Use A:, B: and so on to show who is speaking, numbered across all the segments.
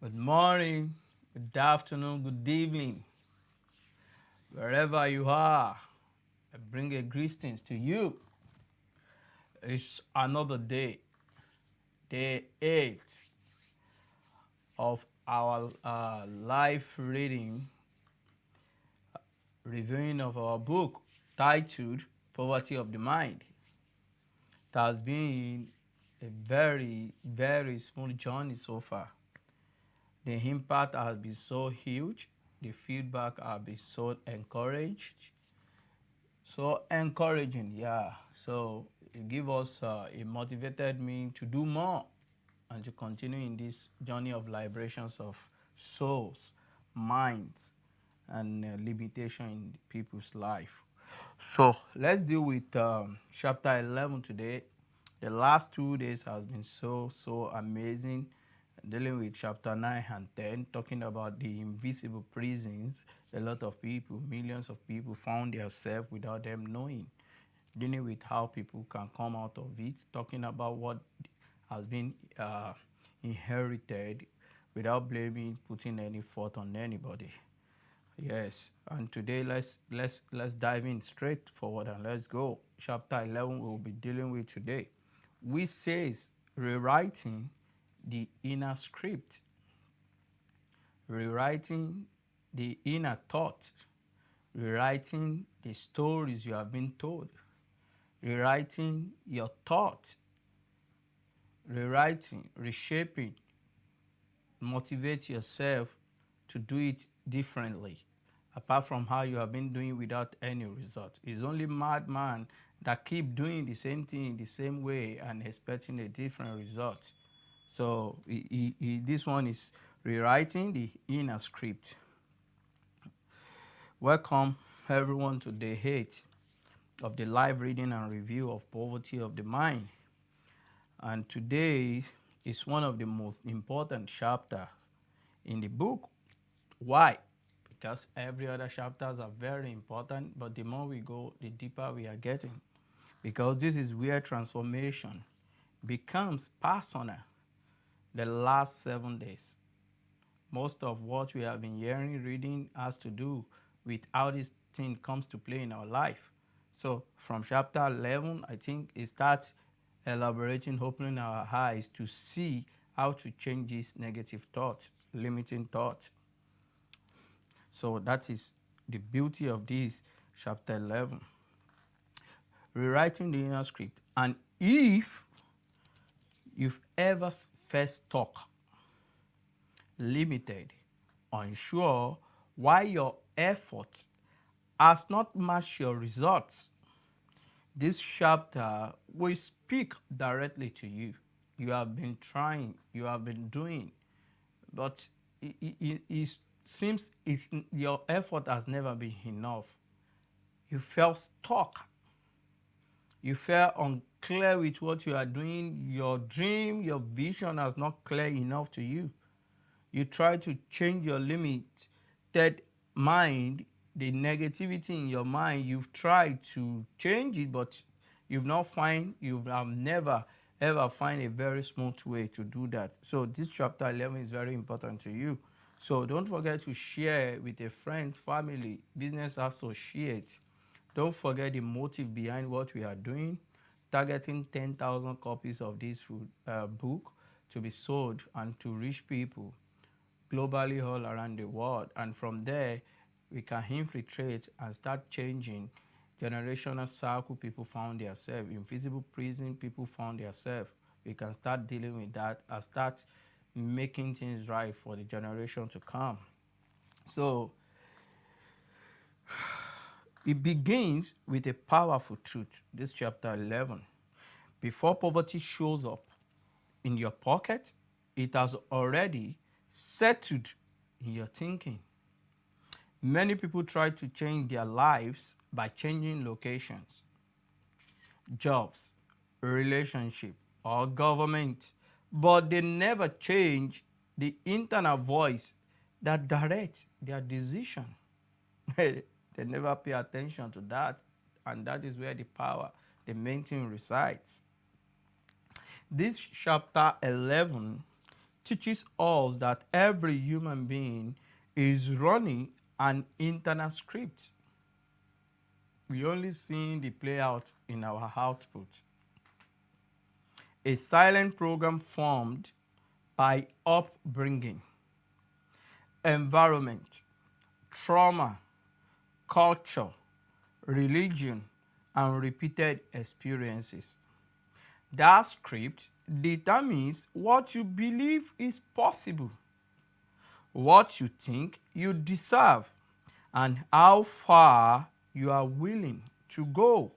A: Good morning, good afternoon, good evening, wherever you are. I bring a greetings to you. It's another day, day 8 of our life reading, reviewing of our book titled Poverty of the Mind. It has been a very smooth journey so far. The impact has been so huge, the feedback has been so encouraging, yeah. So it give us it motivated me to do more and to continue in this journey of liberations of souls, minds, and limitation in people's life. So let's deal with chapter 11 today. The last 2 days has been so amazing. Dealing with chapter 9 and 10, talking about the invisible prisons. A lot of people, millions of people, found themselves without them knowing. Dealing with how people can come out of it. Talking about what has been inherited without blaming, putting any fault on anybody. Yes, and today let's dive in straight forward and let's go. Chapter 11 we'll be dealing with today, which says rewriting the inner script, rewriting the inner thought, rewriting the stories you have been told, rewriting your thought, rewriting, reshaping, motivate yourself to do it differently apart from how you have been doing without any result. It's only madman that keep doing the same thing the same way and expecting a different result. So this one is rewriting the inner script. Welcome everyone to day 8 of the live reading and review of Poverty of the Mind. And today is one of the most important chapters in the book. Why? Because every other chapters are very important, but the more we go, the deeper we are getting. Because this is where transformation becomes personal. The last 7 days. Most of what we have been hearing, reading has to do with how this thing comes to play in our life. So from chapter 11, I think it starts elaborating, opening our eyes to see how to change this negative thought, limiting thought. So that is the beauty of this chapter 11. Rewriting the inner script. And if you've ever felt stuck, limited, unsure why your effort has not matched your results, this chapter will speak directly to you. You have been trying, you have been doing, but it seems your effort has never been enough. You felt stuck. You felt unclear with what you are doing. Your dream, your vision has not clear enough to you. You try to change your limited mind, the negativity in your mind, you've tried to change it, but you have never ever find a very smooth way to do that. So this chapter 11 is very important to you. So don't forget to share with a friend, family, business associate. Don't forget the motive behind what we are doing, targeting 10,000 copies of this book to be sold and to reach people globally all around the world. And from there, we can infiltrate and start changing generational cycle people found themselves, invisible prison people found themselves. We can start dealing with that and start making things right for the generation to come. So it begins with a powerful truth, this chapter 11. Before poverty shows up in your pocket, it has already settled in your thinking. Many people try to change their lives by changing locations, jobs, relationship, or government, but they never change the internal voice that directs their decision. They never pay attention to that, and that is where the power, the main thing resides. This chapter 11 teaches us that every human being is running an internal script. We only see the play out in our output. A silent program formed by upbringing, environment, trauma, culture, religion, and repeated experiences. That script determines what you believe is possible, what you think you deserve, and how far you are willing to go.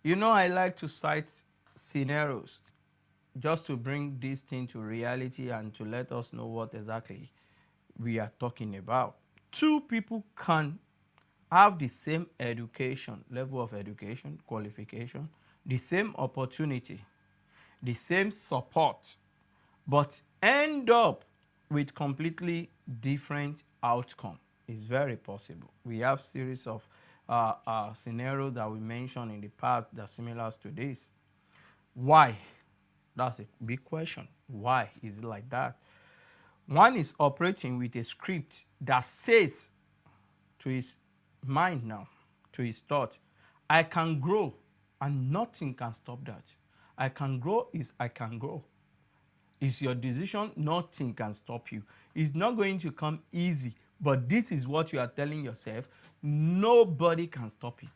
A: You know, I like to cite scenarios just to bring this thing to reality and to let us know what exactly we are talking about. Two people can have the same education, level of education, qualification, the same opportunity, the same support, but end up with completely different outcome. It's very possible. We have series of scenarios that we mentioned in the past that are similar to this. Why? That's a big question. Why is it like that? One is operating with a script that says to his mind now, to his thought, I can grow and nothing can stop that. I can grow is I can grow. It's your decision, nothing can stop you. It's not going to come easy, but this is what you are telling yourself. Nobody can stop it.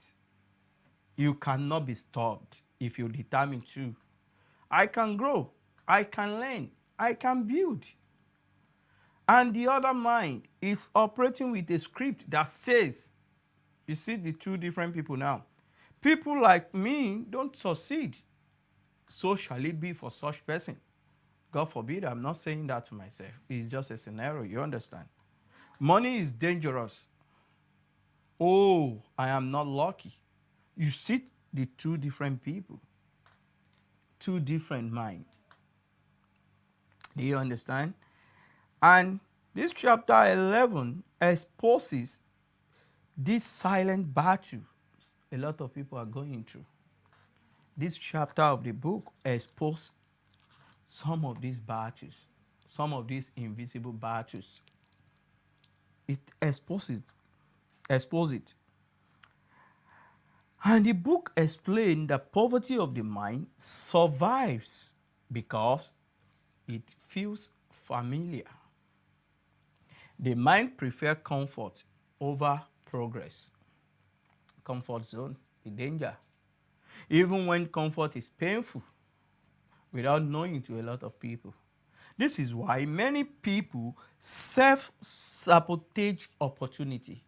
A: You cannot be stopped if you determine to. I can grow, I can learn, I can build. And the other mind is operating with a script that says, you see the two different people now. People like me don't succeed. So shall it be for such person. God forbid, I'm not saying that to myself. It's just a scenario, you understand? Money is dangerous. Oh, I am not lucky. You see the two different people, two different minds. Do you understand? And this chapter 11 exposes this silent battle a lot of people are going through. This chapter of the book exposes some of these battles, some of these invisible battles. It exposes it. And the book explains that poverty of the mind survives because it feels familiar. The mind prefers comfort over progress. Comfort zone, the danger. Even when comfort is painful, without knowing to a lot of people. This is why many people self-sabotage opportunity.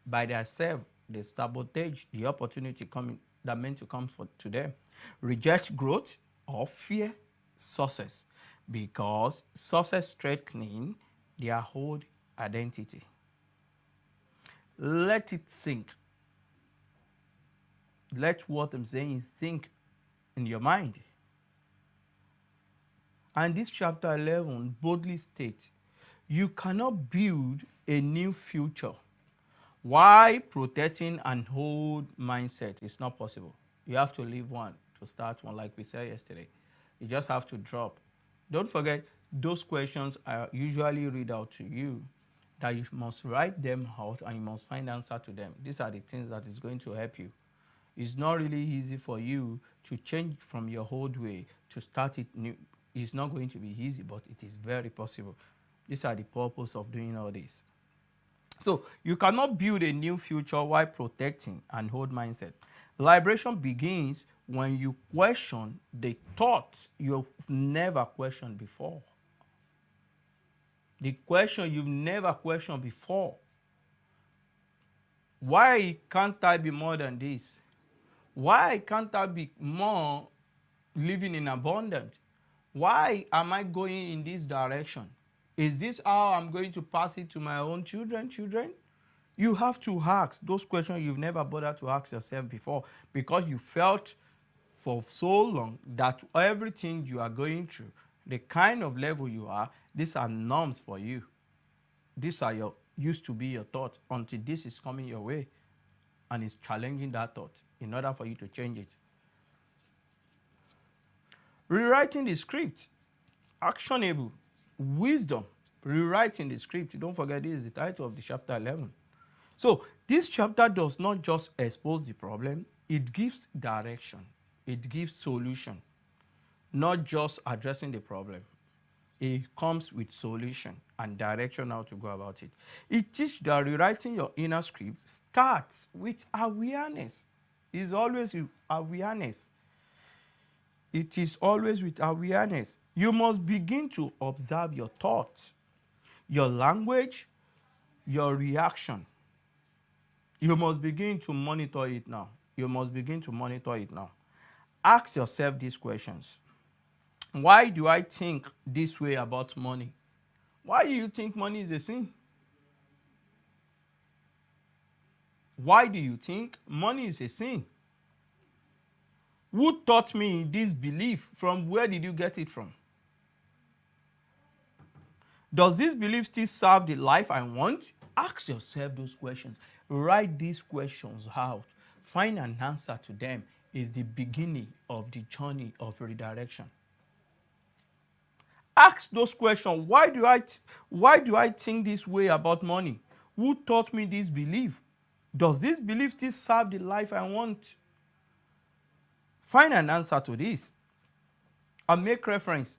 A: By themselves, they sabotage the opportunity coming that meant to come to them. Reject growth or fear success because success threatening their whole identity. Let it sink. Let what I'm saying is sink in your mind. And this chapter 11 boldly states, you cannot build a new future while protecting an old mindset. It's not possible. You have to leave one to start one, like we said yesterday. You just have to drop. Don't forget, those questions I usually read out to you, that you must write them out and you must find answer to them. These are the things that is going to help you. It's not really easy for you to change from your old way to start it new. It's not going to be easy, but it is very possible. These are the purpose of doing all this. So you cannot build a new future while protecting an old mindset. Liberation begins when you question the thoughts you've never questioned before. The question you've never questioned before. Why can't I be more than this? Why can't I be more living in abundance? Why am I going in this direction? Is this how I'm going to pass it to my own children? You have to ask those questions you've never bothered to ask yourself before because you felt for so long that everything you are going through, the kind of level you are, these are norms for you. These are used to be your thoughts until this is coming your way and it's challenging that thought in order for you to change it. Rewriting the script actionable wisdom, rewriting the script. Don't forget, this is the title of the chapter 11. So this chapter does not just expose the problem, it gives direction, it gives solution, not just addressing the problem. It comes with solution and direction how to go about it. It teaches that rewriting your inner script starts with awareness. It's always with awareness. It is always with awareness. You must begin to observe your thoughts, your language, your reaction. You must begin to monitor it now. You must begin to monitor it now. Ask yourself these questions. Why do I think this way about money? Why do you think money is a sin? Why do you think money is a sin? Who taught me this belief? From where did you get it from? Does this belief still serve the life I want? Ask yourself those questions. Write these questions out. Find an answer to them. Is the beginning of the journey of redirection. Ask those questions. Why do I think this way about money? Who taught me this belief? Does this belief still serve the life I want? Find an answer to this and make reference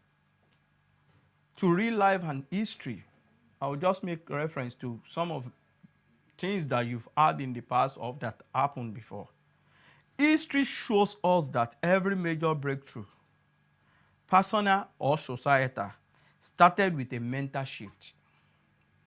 A: to real life and history. I will just make reference to some of things that you've had in the past or that happened before. History shows us that every major breakthrough, personal or societal, started with a mental shift.